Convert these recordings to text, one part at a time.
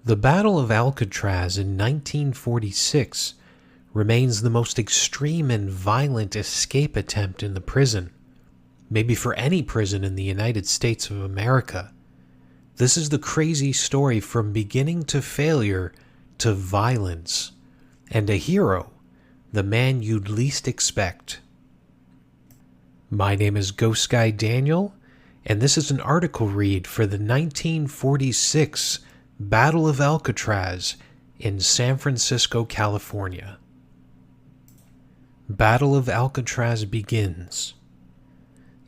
The Battle of Alcatraz in 1946 remains the most extreme and violent escape attempt in the prison, maybe for any prison in the United States of America. This is the crazy story from beginning to failure to violence, and a hero, the man you'd least expect. My name is Ghost Guy Daniel, and this is an article read for the 1946 Battle of Alcatraz in San Francisco, California. Battle of Alcatraz begins.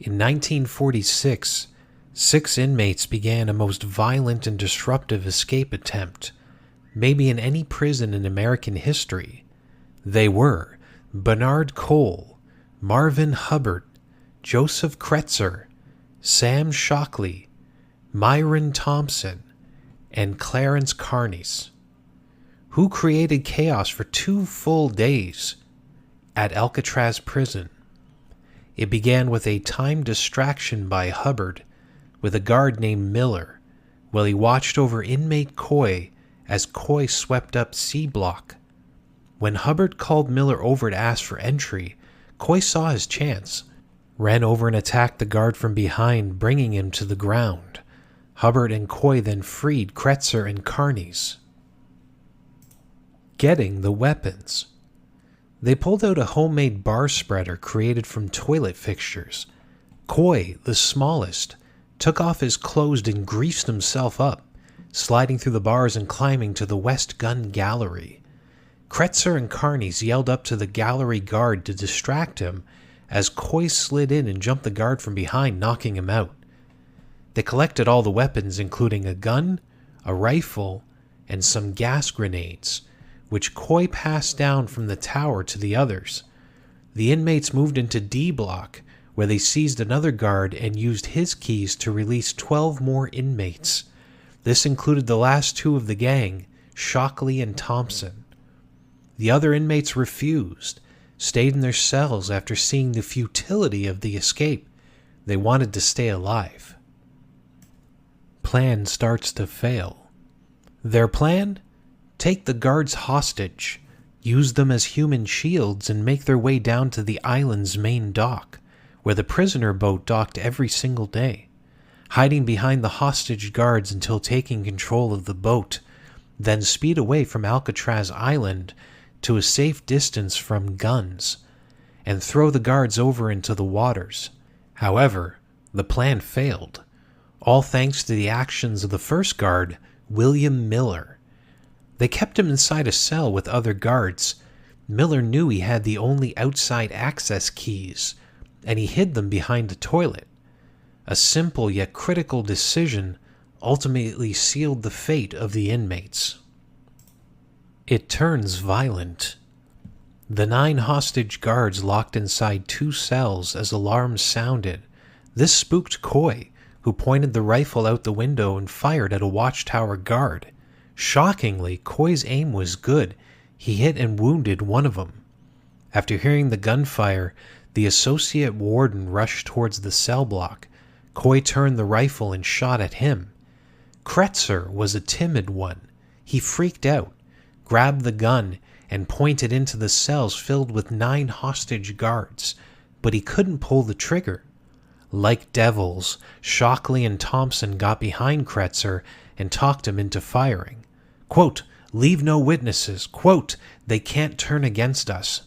In 1946, 6 inmates began a most violent and disruptive escape attempt, maybe in any prison in American history. They were Bernard Cole, Marvin Hubbard, Joseph Kretzer, Sam Shockley, Myron Thompson, and Clarence Carnes. Who created chaos for 2 full days at Alcatraz prison? It began with a time distraction by Hubbard with a guard named Miller while he watched over inmate Coy as Coy swept up C block. When Hubbard called Miller over to ask for entry, Coy saw his chance, ran over and attacked the guard from behind, bringing him to the ground. Hubbard and Coy then freed Kretzer and Carnes. Getting the weapons. They pulled out a homemade bar spreader created from toilet fixtures. Coy, the smallest, took off his clothes and greased himself up, sliding through the bars and climbing to the West Gun Gallery. Kretzer and Carnes yelled up to the gallery guard to distract him as Coy slid in and jumped the guard from behind, knocking him out. They collected all the weapons, including a gun, a rifle, and some gas grenades, which Coy passed down from the tower to the others. The inmates moved into D block, where they seized another guard and used his keys to release 12 more inmates. This included the last 2 of the gang, Shockley and Thompson. The other inmates refused, stayed in their cells after seeing the futility of the escape. They wanted to stay alive. Plan starts to fail. Their plan? Take the guards hostage, use them as human shields, and make their way down to the island's main dock, where the prisoner boat docked every single day, hiding behind the hostage guards until taking control of the boat, then speed away from Alcatraz Island to a safe distance from guns, and throw the guards over into the waters. However, the plan failed, all thanks to the actions of the first guard, William Miller. They kept him inside a cell with other guards. Miller knew he had the only outside access keys, and he hid them behind a toilet. A simple yet critical decision ultimately sealed the fate of the inmates. It turns violent. The 9 hostage guards locked inside 2 cells as alarms sounded. This spooked Coy, who pointed the rifle out the window and fired at a watchtower guard. Shockingly, Coy's aim was good. He hit and wounded one of them. After hearing the gunfire, the associate warden rushed towards the cell block. Coy turned the rifle and shot at him. Kretzer was a timid one. He freaked out, grabbed the gun, and pointed into the cells filled with 9 hostage guards, but he couldn't pull the trigger. Like devils, Shockley and Thompson got behind Kretzer and talked him into firing. Quote, "Leave no witnesses." Quote, "They can't turn against us."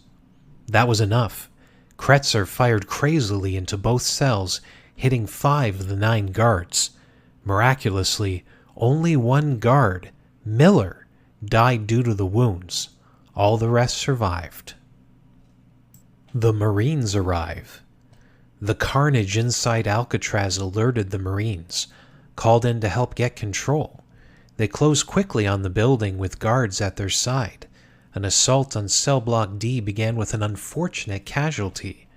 That was enough. Kretzer fired crazily into both cells, hitting 5 of the 9 guards. Miraculously, only 1 guard, Miller, died due to the wounds. All the rest survived. The Marines arrive. The carnage inside Alcatraz alerted the Marines, called in to help get control. They closed quickly on the building with guards at their side. An assault on Cell Block D began with an unfortunate casualty.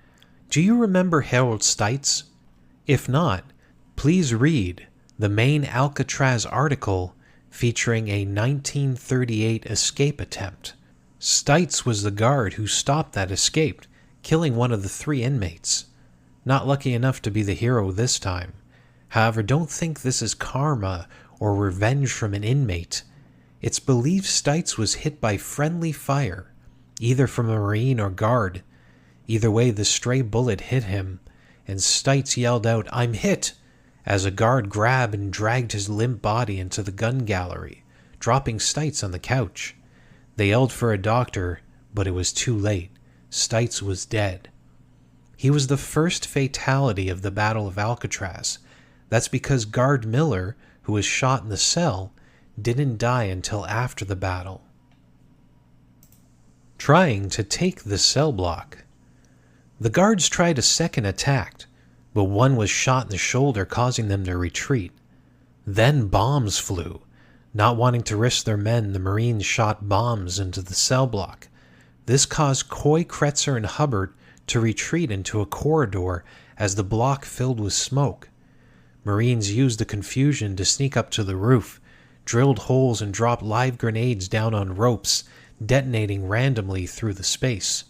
Do you remember Harold Stites? If not, please read the main Alcatraz article featuring a 1938 escape attempt. Stites was the guard who stopped that escape, killing one of the 3 inmates. Not lucky enough to be the hero this time. However, don't think this is karma or revenge from an inmate. It's believed Stites was hit by friendly fire, either from a Marine or guard. Either way, the stray bullet hit him, and Stites yelled out, "I'm hit!" as a guard grabbed and dragged his limp body into the gun gallery, dropping Stites on the couch. They yelled for a doctor, but it was too late. Stites was dead. He was the first fatality of the Battle of Alcatraz. That's because Guard Miller, who was shot in the cell, didn't die until after the battle. Trying to take the cell block. The guards tried a second attack, but one was shot in the shoulder, causing them to retreat. Then bombs flew. Not wanting to risk their men, the Marines shot bombs into the cell block. This caused Coy, Kretzer, and Hubbard to retreat into a corridor as the block filled with smoke. Marines used the confusion to sneak up to the roof, drilled holes and dropped live grenades down on ropes, detonating randomly through the space.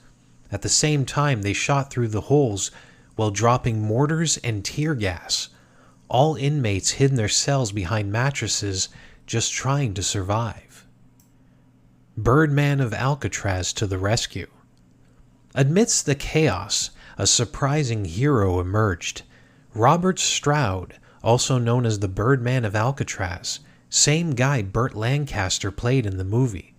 At the same time, they shot through the holes while dropping mortars and tear gas. All inmates hid in their cells behind mattresses, just trying to survive. Birdman of Alcatraz to the rescue. Amidst the chaos, a surprising hero emerged. Robert Stroud, also known as the Birdman of Alcatraz, same guy Burt Lancaster played in the movie.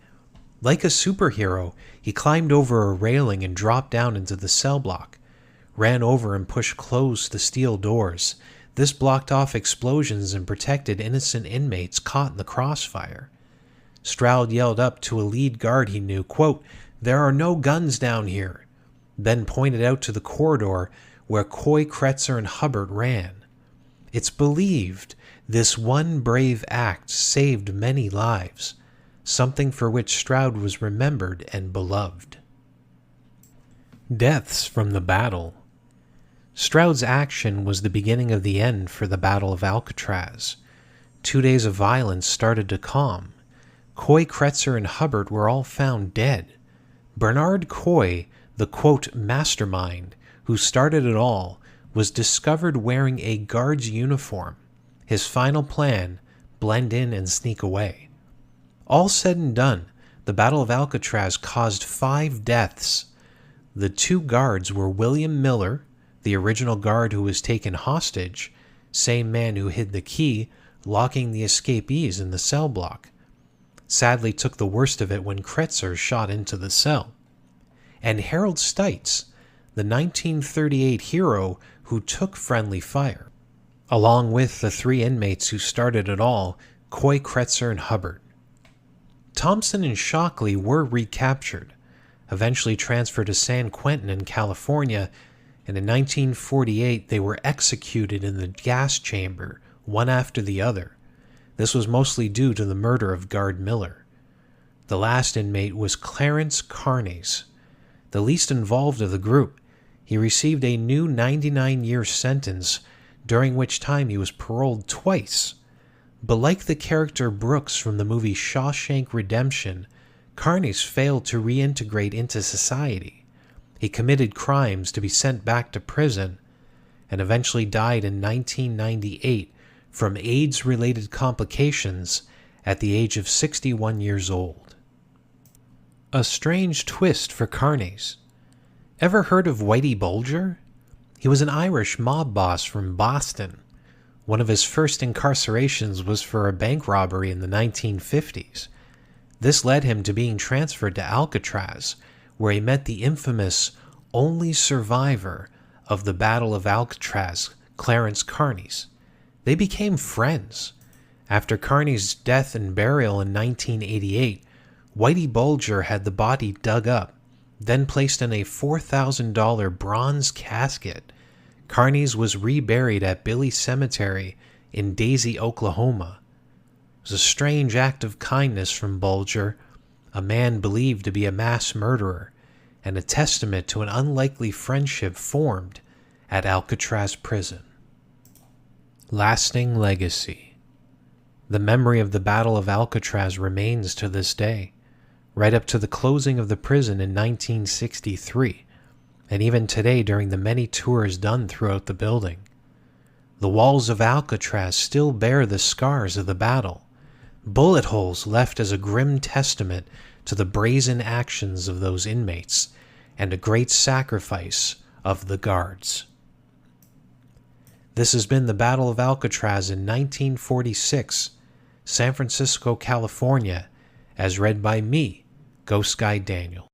Like a superhero, he climbed over a railing and dropped down into the cell block, ran over and pushed closed the steel doors. This blocked off explosions and protected innocent inmates caught in the crossfire. Stroud yelled up to a lead guard he knew, quote, "There are no guns down here," then pointed out to the corridor where Coy, Kretzer, and Hubbard ran. It's believed this one brave act saved many lives, something for which Stroud was remembered and beloved. Deaths from the battle. Stroud's action was the beginning of the end for the Battle of Alcatraz. 2 days of violence started to calm. Coy, Kretzer, and Hubbard were all found dead. Bernard Coy, the quote mastermind who started it all, was discovered wearing a guard's uniform. His final plan, blend in and sneak away. All said and done, the Battle of Alcatraz caused 5 deaths. The 2 guards were William Miller, the original guard who was taken hostage, same man who hid the key, locking the escapees in the cell block. Sadly took the worst of it when Kretzer shot into the cell. And Harold Stites, the 1938 hero who took friendly fire, along with the 3 inmates who started it all, Coy, Kretzer, and Hubbard. Thompson and Shockley were recaptured, eventually transferred to San Quentin in California, and in 1948 they were executed in the gas chamber, one after the other. This was mostly due to the murder of Guard Miller. The last inmate was Clarence Carnes, the least involved of the group. He received a new 99-year sentence, during which time he was paroled twice. But like the character Brooks from the movie Shawshank Redemption, Carnes failed to reintegrate into society. He committed crimes to be sent back to prison, and eventually died in 1998 from AIDS-related complications at the age of 61 years old. A strange twist for Carnes. Ever heard of Whitey Bulger? He was an Irish mob boss from Boston. One of his first incarcerations was for a bank robbery in the 1950s. This led him to being transferred to Alcatraz, where he met the infamous only survivor of the Battle of Alcatraz, Clarence Carnes. They became friends. After Carnes' death and burial in 1988, Whitey Bulger had the body dug up, then placed in a $4,000 bronze casket. Carnes was reburied at Billy Cemetery in Daisy, Oklahoma. It was a strange act of kindness from Bulger, a man believed to be a mass murderer, and a testament to an unlikely friendship formed at Alcatraz prison. Lasting legacy. The memory of the Battle of Alcatraz remains to this day, right up to the closing of the prison in 1963, and even today during the many tours done throughout the building. The walls of Alcatraz still bear the scars of the battle, bullet holes left as a grim testament to the brazen actions of those inmates and a great sacrifice of the guards. This has been the Battle of Alcatraz in 1946, San Francisco, California, as read by me, Ghost Guy Daniel.